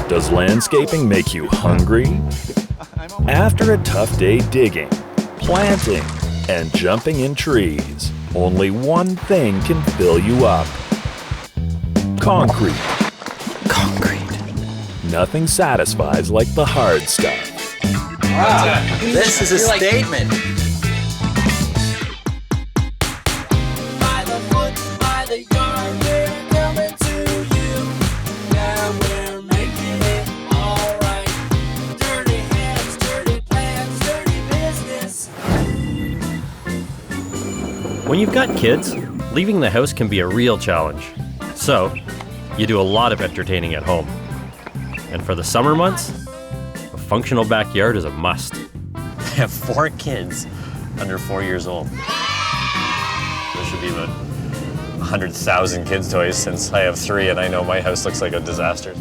Does landscaping make you hungry? After a tough day digging, planting, and jumping in trees, only one thing can fill you up. Concrete. Concrete. Nothing satisfies like the hard stuff. Wow, this is a statement. When you've got kids, leaving the house can be a real challenge. So, you do a lot of entertaining at home. And for the summer months, a functional backyard is a must. I have 4 kids under 4 years old. There should be about 100,000 kids' toys since I have 3 and I know my house looks like a disaster.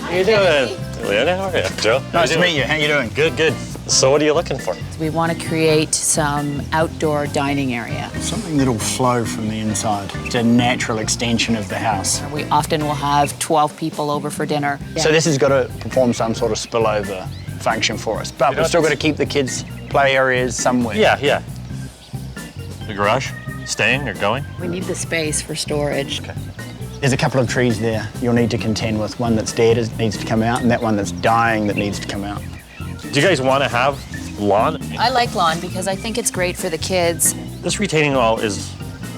How you doing? Leona, how are you? Joe? Nice to meet you. How you doing? Good, good. So what are you looking for? We want to create some outdoor dining area. Something that'll flow from the inside. It's a natural extension of the house. We often will have 12 people over for dinner. So this has got to perform some sort of spillover function for us. But we've still got to keep the kids' play areas somewhere. Yeah. The garage? Staying or going? We need the space for storage. Okay. There's a couple of trees there you'll need to contend with. One that's dead needs to come out, and that one that's dying that needs to come out. Do you guys want to have lawn? I like lawn because I think it's great for the kids. This retaining wall is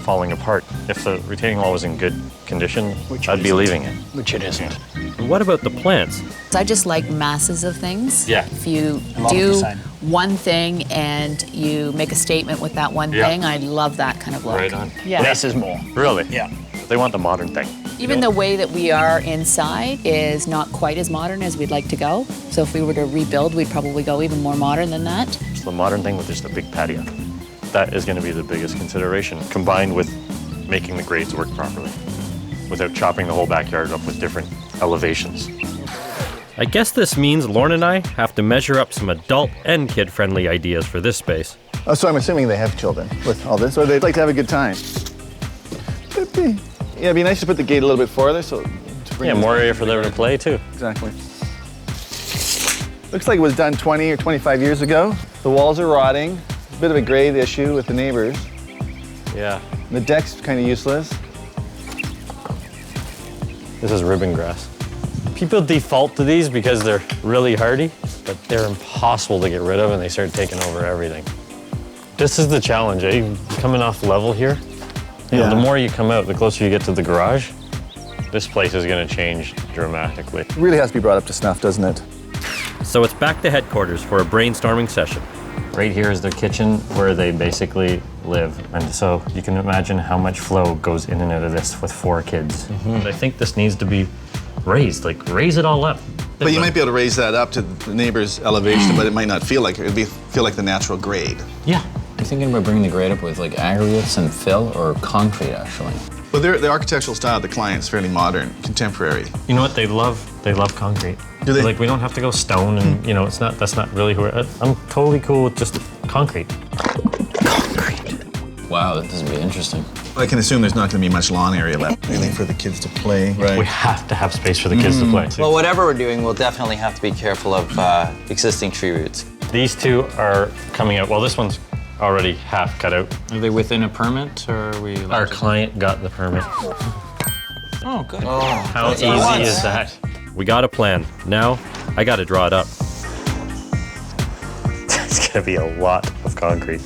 falling apart. If the retaining wall was in good condition, I'd be leaving it. Which it isn't. And what about the plants? I just like masses of things. Yeah. If you A lot of the do same. one thing and you make a statement with that one Yeah. thing, I love that kind of look. Right on. Yeah. Less is more. Really? Yeah. They want the modern thing. Even the way that we are inside is not quite as modern as we'd like to go. So if we were to rebuild, we'd probably go even more modern than that. It's the modern thing with just a big patio. That is going to be the biggest consideration, combined with making the grades work properly, without chopping the whole backyard up with different elevations. I guess this means Lorne and I have to measure up some adult and kid-friendly ideas for this space. Oh, so I'm assuming they have children with all this, or they'd like to have a good time. Yeah, it'd be nice to put the gate a little bit farther, so to bring Yeah, more area for them to play too. Exactly. Looks like it was done 20 or 25 years ago. The walls are rotting. A bit of a grade issue with the neighbors. Yeah. The deck's kind of useless. This is ribbon grass. People default to these because they're really hardy, but they're impossible to get rid of and they start taking over everything. This is the challenge, eh? Coming off level here. You know, the more you come out, the closer you get to the garage, this place is going to change dramatically. It really has to be brought up to snuff, doesn't it? So it's back to headquarters for a brainstorming session. Right here is their kitchen where they basically live. And so you can imagine how much flow goes in and out of this with 4 kids. I think this needs to be raised, like raise it all up. But you might be able to raise that up to the neighbor's elevation, but it might not feel like it. It'd feel like the natural grade. Yeah. Are you thinking about bringing the grade up with like aggregates and fill or concrete actually? Well, the architectural style of the client's fairly modern, contemporary. You know what they love? They love concrete. Do they? Like, we don't have to go stone and, you know, that's not really who I'm totally cool with just concrete. Concrete. Wow, this would be interesting. I can assume there's not going to be much lawn area left, really, for the kids to play. We have to have space for the kids to play. Well, whatever we're doing, we'll definitely have to be careful of existing tree roots. These 2 are coming out. Well, this one's already half cut out. Are they within a permit or are we allowed Our to- client got the permit. Oh, good. How easy is that? We got a plan. Now, I gotta draw it up. It's gonna be a lot of concrete.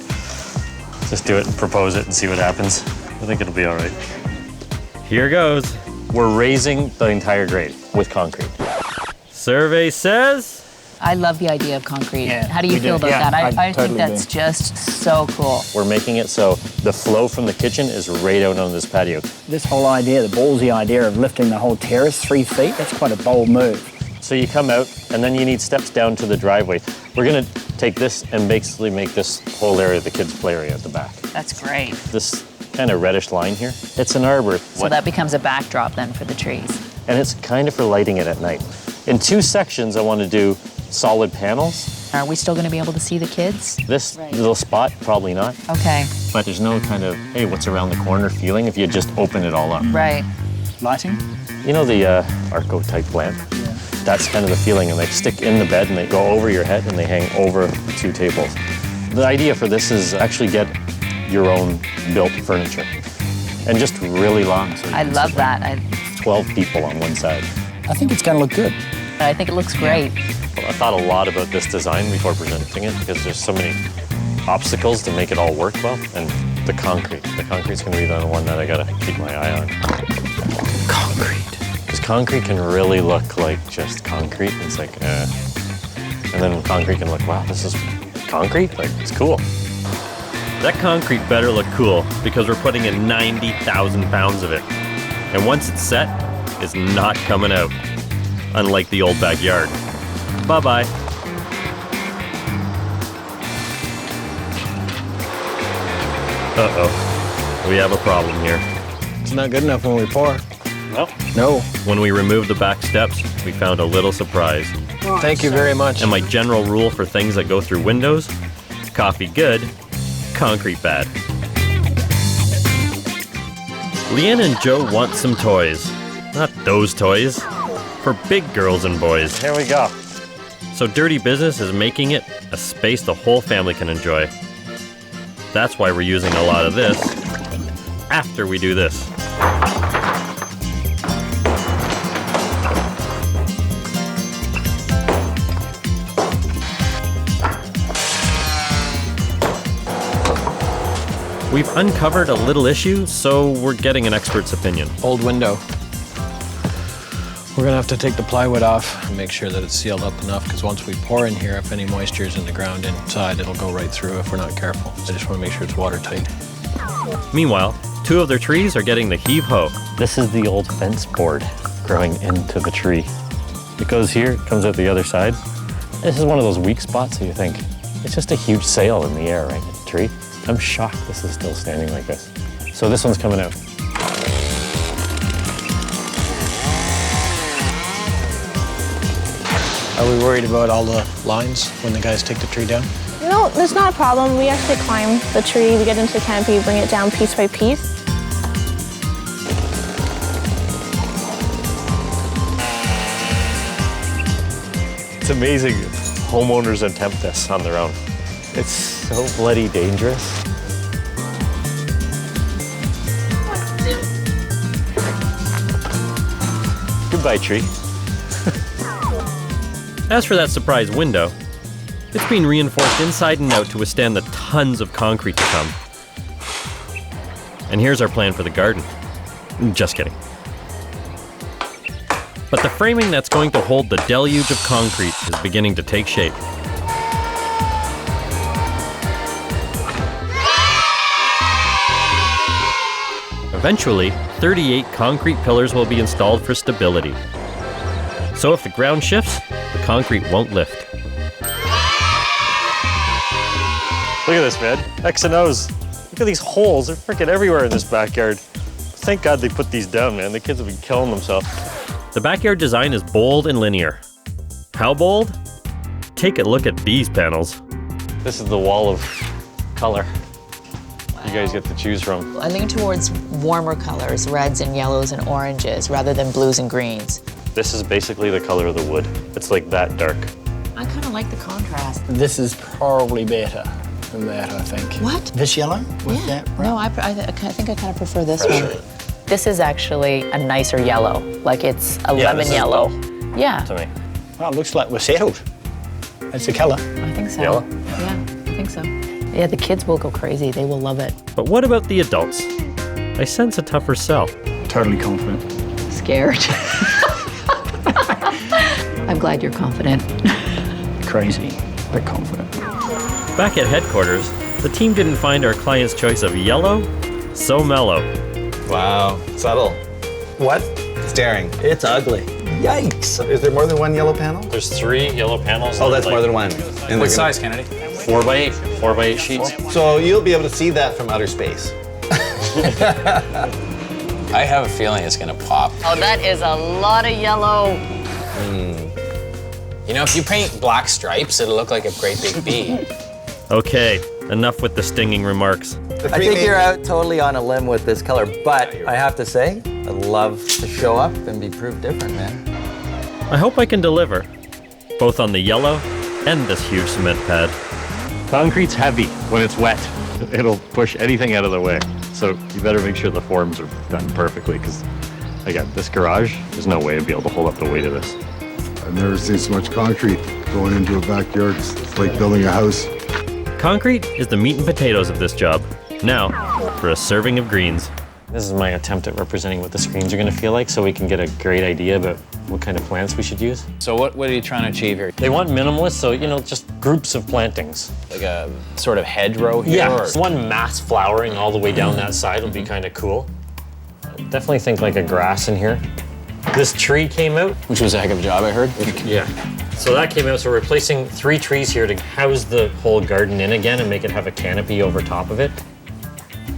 Just do it and propose it and see what happens. I think it'll be all right. Here goes. We're raising the entire grade with concrete. Survey says... I love the idea of concrete. Yeah, How do you we feel do. about Yeah, that? I totally think that's do. just so cool. We're making it so the flow from the kitchen is right out on this patio. This whole idea, the ballsy idea of lifting the whole terrace 3 feet, that's quite a bold move. So you come out, and then you need steps down to the driveway. We're gonna take this and basically make this whole area the kids' play area at the back. That's great. This kind of reddish line here, it's an arbor. So that becomes a backdrop then for the trees. And it's kind of for lighting it at night. In 2 sections, I want to do solid panels. Are we still going to be able to see the kids? This little spot, probably not. Okay, But there's no kind of, hey, what's around the corner feeling if you just open it all up. right. Lighting? You know the Arco type lamp? That's kind of the feeling, and they stick in the bed and they go over your head and they hang over the 2 tables. The idea for this is actually get your own built furniture, and just really long. So I love that. 12 people on one side. I think it's going to look good. I think it looks great. Well, I thought a lot about this design before presenting it because there's so many obstacles to make it all work well, and the concrete. The concrete's going to be the one that I got to keep my eye on. Concrete. Because concrete can really look like just concrete. It's like, and then concrete can look, wow, this is concrete? Like, it's cool. That concrete better look cool because we're putting in 90,000 pounds of it. And once it's set, it's not coming out. Unlike the old backyard. Bye-bye. Uh-oh. We have a problem here. It's not good enough when we pour. No. No. When we removed the back steps, we found a little surprise. Thank you very much. And my general rule for things that go through windows, coffee good, concrete bad. Leanna and Joe want some toys. Not those toys. For big girls and boys. Here we go. So Dirty Business is making it a space the whole family can enjoy. That's why we're using a lot of this after we do this. We've uncovered a little issue, so we're getting an expert's opinion. Old window. We're gonna have to take the plywood off and make sure that it's sealed up enough, because once we pour in here, if any moisture is in the ground inside, it'll go right through if we're not careful. I just want to make sure it's watertight. Meanwhile, 2 of their trees are getting the heave-ho. This is the old fence board growing into the tree. It goes here, it comes out the other side. This is one of those weak spots that you think, it's just a huge sail in the air, right? The tree. I'm shocked this is still standing like this. So this one's coming out. Are we worried about all the lines when the guys take the tree down? No, there's not a problem. We actually climb the tree, we get into the canopy, bring it down piece by piece. It's amazing homeowners attempt this on their own. It's so bloody dangerous. Goodbye, tree. As for that surprise window, it's been reinforced inside and out to withstand the tons of concrete to come. And here's our plan for the garden. Just kidding. But the framing that's going to hold the deluge of concrete is beginning to take shape. Eventually, 38 concrete pillars will be installed for stability. So if the ground shifts, the concrete won't lift. Look at this, man. X and O's. Look at these holes. They're freaking everywhere in this backyard. Thank God they put these down, man. The kids have been killing themselves. The backyard design is bold and linear. How bold? Take a look at these panels. This is the wall of color. You guys get to choose from. I'm leaning towards warmer colors, reds and yellows and oranges, rather than blues and greens. This is basically the color of the wood. It's like that dark. I kind of like the contrast. This is probably better than that, I think. What? This yellow? With Yeah. that? No, I think I kind of prefer this one. This is actually a nicer yellow, like it's a lemon this is yellow. both Yeah, to me. Well, it looks like we're settled. That's the color. I think so. Yellow? Yeah, I think so. Yeah, the kids will go crazy. They will love it. But what about the adults? I sense a tougher sell. Totally confident. Scared. I'm glad you're confident. Crazy, but confident. Back at headquarters, the team didn't find our client's choice of yellow so mellow. Wow, subtle. What? Staring. It's ugly. Yikes! Is there more than one yellow panel? There's 3 yellow panels. Oh, that's more than one. And What size, Kennedy? 4x8. 4x8 sheets. So you'll be able to see that from outer space. I have a feeling it's gonna pop. Oh, that is a lot of yellow. You know, if you paint black stripes, it'll look like a great big bee. Okay, enough with the stinging remarks. I think you're out totally on a limb with this color, but I have to say, I'd love to show up and be proved different, man. I hope I can deliver, both on the yellow and this huge cement pad. Concrete's heavy when it's wet. It'll push anything out of the way. So you better make sure the forms are done perfectly, because again, this garage, there's no way I'd be able to hold up the weight of this. I've never seen so much concrete going into a backyard. It's like building a house. Concrete is the meat and potatoes of this job. Now, for a serving of greens. This is my attempt at representing what the screens are going to feel like, so we can get a great idea about what kind of plants we should use. So what are you trying to achieve here? They want minimalist, so, you know, just groups of plantings. Like a sort of hedgerow here? Yeah, Or? one mass flowering all the way down that side would be kind of cool. Definitely think like a grass in here. This tree came out. Which was a heck of a job, I heard. Yeah. So that came out, so we're replacing 3 trees here to house the whole garden in again and make it have a canopy over top of it.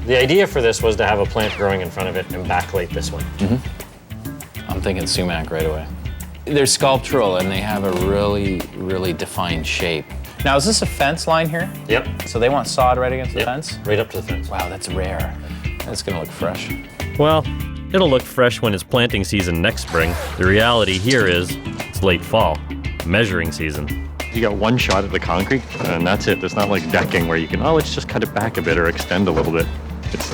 The idea for this was to have a plant growing in front of it and backlight this one. I'm thinking sumac right away. They're sculptural and they have a really, really defined shape. Now, is this a fence line here? Yep. So they want sod right against the fence? Right up to the fence. Wow, that's rare. That's gonna look fresh. Well, it'll look fresh when it's planting season next spring. The reality here is it's late fall, measuring season. You got one shot at the concrete, and that's it. There's not like decking where you can, let's just cut it back a bit or extend a little bit.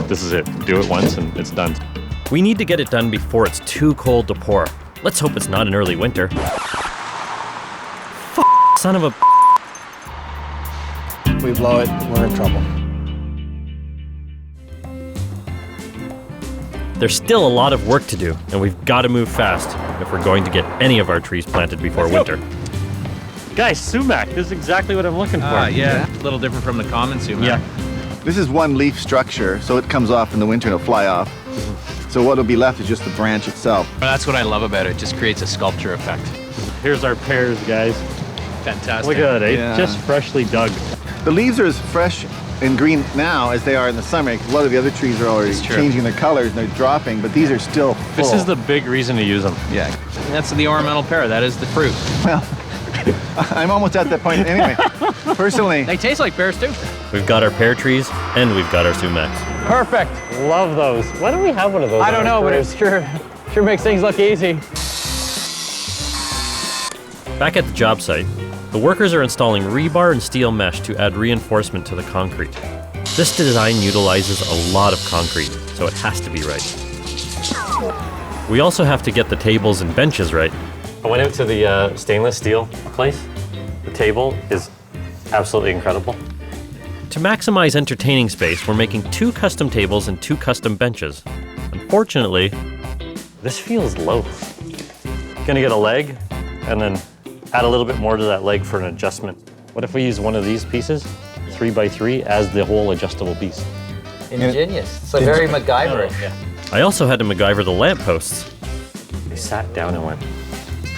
This is it. Do it once and it's done. We need to get it done before it's too cold to pour. Let's hope it's not an early winter. Son of a... If we blow it, we're in trouble. There's still a lot of work to do, and we've got to move fast if we're going to get any of our trees planted before winter. Guys, sumac, this is exactly what I'm looking for. Yeah, a little different from the common sumac. Yeah. This is one leaf structure, so it comes off in the winter and it'll fly off. So what'll be left is just the branch itself. That's what I love about it. It just creates a sculpture effect. Here's our pears, guys. Fantastic. Look at that, eh? Yeah. Just freshly dug. The leaves are as fresh and green now as they are in the summer, because a lot of the other trees are already changing their colors and they're dropping, but these are still full. This is the big reason to use them. Yeah. That's the ornamental pear. That is the fruit. Well, I'm almost at that point anyway. Personally. They taste like pears too. We've got our pear trees, and we've got our sumacs. Perfect. Love those. Why don't we have one of those? I don't know, but it sure makes things look easy. Back at the job site, the workers are installing rebar and steel mesh to add reinforcement to the concrete. This design utilizes a lot of concrete, so it has to be right. We also have to get the tables and benches right. I went out to the stainless steel place. The table is absolutely incredible. To maximize entertaining space, we're making 2 custom tables and 2 custom benches. Unfortunately, This feels low. Gonna get a leg and then add a little bit more to that leg for an adjustment. What if we use one of these pieces, 3x3, as the whole adjustable piece? Ingenious. It's like very MacGyver. I also had to MacGyver the lampposts. I sat down and went,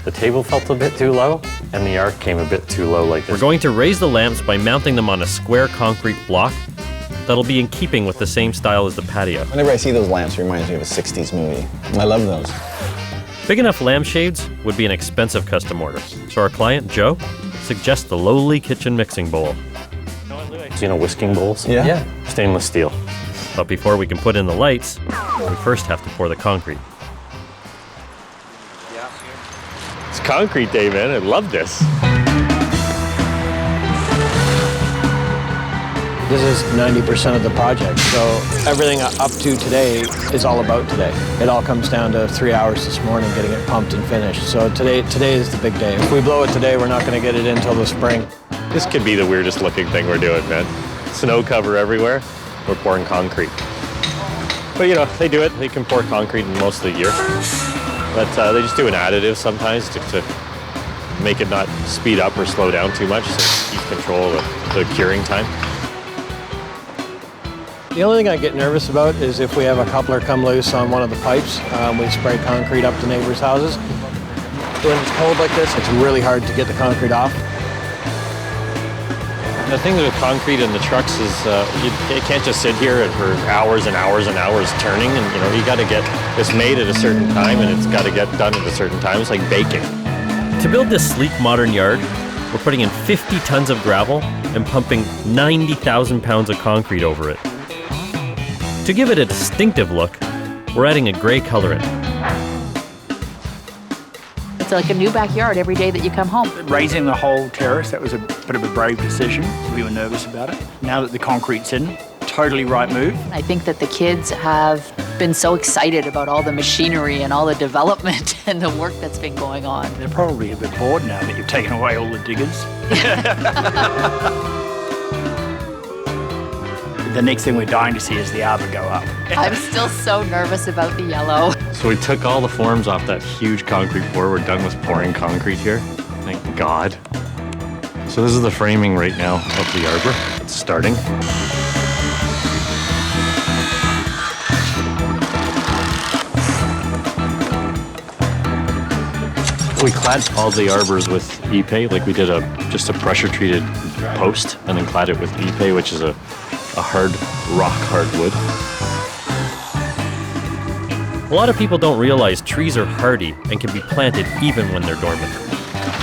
the table felt a bit too low, and the arc came a bit too low like this. We're going to raise the lamps by mounting them on a square concrete block that'll be in keeping with the same style as the patio. Whenever I see those lamps, it reminds me of a 60s movie. I love those. Big enough lampshades would be an expensive custom order, so our client, Joe, suggests the lowly kitchen mixing bowl. You know, whisking bowls? Yeah. Stainless steel. But before we can put in the lights, we first have to pour the concrete. It's concrete day, man. I love this. This is 90% of the project, so everything up to today is all about today. It all comes down to 3 hours this morning getting it pumped and finished. So today is the big day. If we blow it today, we're not going to get it in until the spring. This could be the weirdest looking thing we're doing, man. Snow cover everywhere. We're pouring concrete. But you know, they do it. They can pour concrete in most of the year. But they just do an additive sometimes to make it not speed up or slow down too much, so keep control of the curing time. The only thing I get nervous about is if we have a coupler come loose on one of the pipes. We spray concrete up to neighbors' houses. When it's cold like this, it's really hard to get the concrete off. The thing with concrete in the trucks is it can't just sit here for hours and hours and hours turning, and you know, you got to get this made at a certain time, and it's got to get done at a certain time. It's like baking. To build this sleek modern yard, we're putting in 50 tons of gravel and pumping 90,000 pounds of concrete over it. To give it a distinctive look, we're adding a gray colorant. It's like a new backyard every day that you come home. Raising the whole terrace, that was a bit of a brave decision. We were nervous about it. Now that the concrete's in, totally right move. I think that the kids have been so excited about all the machinery and all the development and the work that's been going on. They're probably a bit bored now that you've taken away all the diggers. The next thing we're dying to see is the arbor go up. I'm still so nervous about the yellow. So we took all the forms off that huge concrete pour. We're done with pouring concrete here. Thank God. So this is the framing right now of the arbor. It's starting. We clad all the arbors with Ipe, like we did just a pressure treated post and then clad it with Ipe, which is a hard, rock-hard wood. A lot of people don't realize trees are hardy and can be planted even when they're dormant.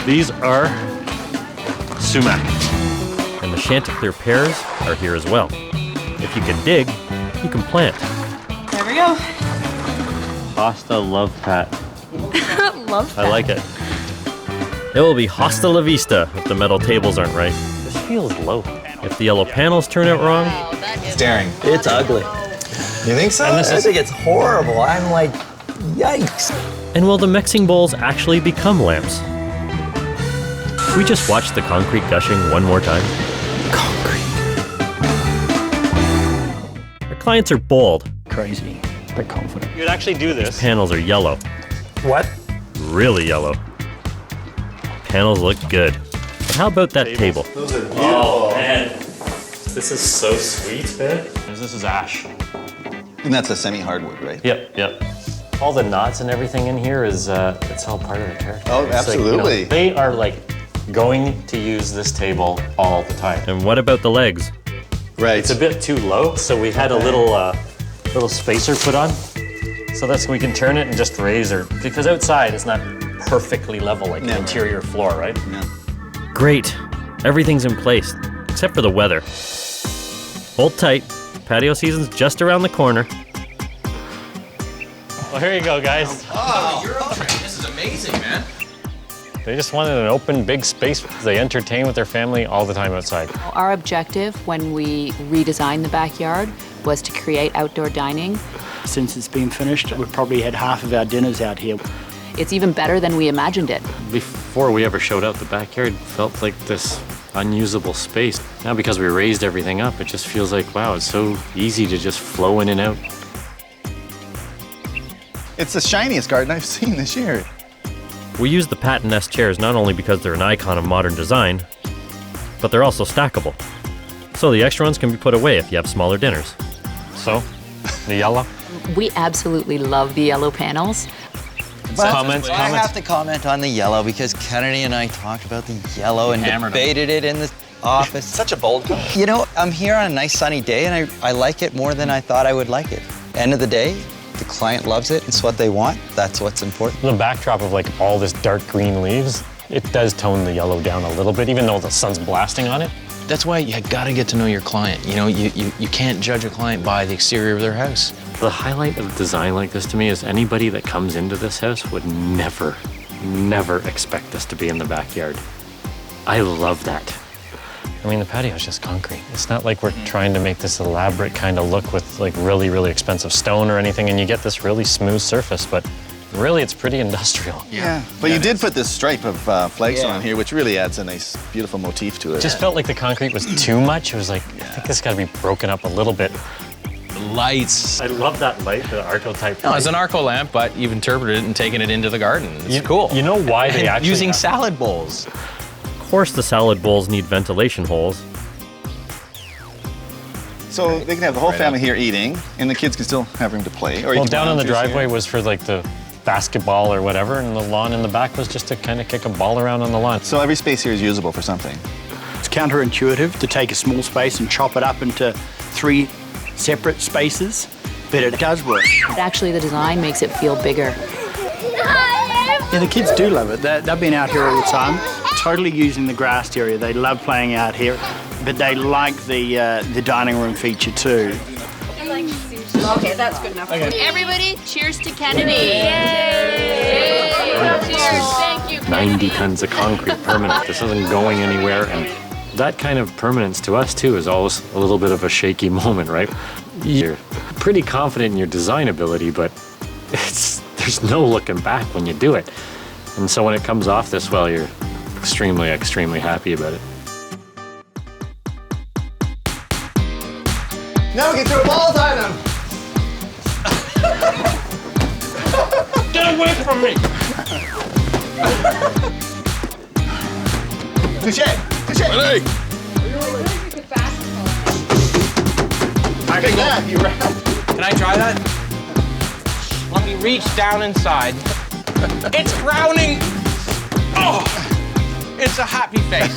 These are sumac. And the Chanticleer pears are here as well. If you can dig, you can plant. There we go. Hasta love Pat. Love that. I like it. It will be hasta la vista if the metal tables aren't right. This feels low. If the yellow panels turn out wrong, Staring. It's ugly. You think so? And I think it's horrible. I'm like, yikes. and will the mixing bowls actually become lamps? We just watch the concrete gushing one more time. Our clients are bold. Crazy, but confident. You'd actually do this. Panels are yellow. What? Really yellow. Panels look good. But how about that table? Those are beautiful. Oh, man. This is so sweet, man. This is ash. And that's a semi-hardwood, right? Yep. All the knots and everything in here is, it's all part of the character. Oh, It's absolutely. Like, you know, they are like going to use this table all the time. And what about the legs? Right. It's a bit too low, so we had a little spacer put on. So that's we can turn it and just raise her. Because outside it's not perfectly level like the interior floor, right? Yeah. Great. Everything's in place, except for the weather. Hold tight. Patio season's just around the corner. Well, here you go, guys. Oh, you're open. This is amazing, man. They just wanted an open, big space. They entertain with their family all the time outside. Our objective when we redesigned the backyard was to create outdoor dining. Since it's been finished, we've probably had half of our dinners out here. It's even better than we imagined it. Before we ever showed out, the backyard felt like this unusable space. Now because we raised everything up, it just feels like, wow, it's so easy to just flow in and out. It's the shiniest garden I've seen this year. We use the patent nest chairs not only because they're an icon of modern design, but they're also stackable. So the extra ones can be put away if you have smaller dinners. So, the yellow? We absolutely love the yellow panels. Comments? I have to comment on the yellow because Kennedy and I talked about the yellow and debated it in the office. Such a bold color. You know, I'm here on a nice sunny day and I like it more than I thought I would like it. End of the day, the client loves it. It's what they want. That's what's important. The backdrop of like all this dark green leaves, it does tone the yellow down a little bit, even though the sun's blasting on it. That's why you gotta get to know your client. You know, you can't judge a client by the exterior of their house. The highlight of design like this to me is anybody that comes into this house would never expect this to be in the backyard. I love that. I mean, the patio is just concrete. It's not like we're trying to make this elaborate kind of look with like really, really expensive stone or anything, and you get this really smooth surface, but really it's pretty industrial. Yeah. But you did put this stripe of flagstone on here, which really adds a nice, beautiful motif to it. It just felt like the concrete was too much. It was like, I think this gotta be broken up a little bit. Lights. I love that light, the Arco type. No, it's an Arco lamp, but you've interpreted it and taken it into the garden. It's cool. You know why they actually using have salad bowls. Of course, the salad bowls need ventilation holes. So they can have the whole family here eating, and the kids can still have room to play. Or you Well, can down on the volunteers driveway here. was for like the basketball or whatever, and the lawn in the back was just to kind of kick a ball around on the lawn. So every space here is usable for something. It's counterintuitive to take a small space and chop it up into 3 separate spaces, but it does work. Actually, the design makes it feel bigger. Yeah, the kids do love it. They've been out here all the time, totally using the grassed area. They love playing out here, but they like the dining room feature too. Okay, that's good enough. Everybody, cheers to Kennedy. Yay! This is 90 tons of concrete permanent. This isn't going anywhere, and that kind of permanence to us too is always a little bit of a shaky moment, right? You're pretty confident in your design ability, but there's no looking back when you do it. And so when it comes off this well, you're extremely, extremely happy about it. Now we can throw balls at him. Get away from me! Touche! Touche! Can I try that? Let me reach down inside. It's drowning! Oh! It's a happy face.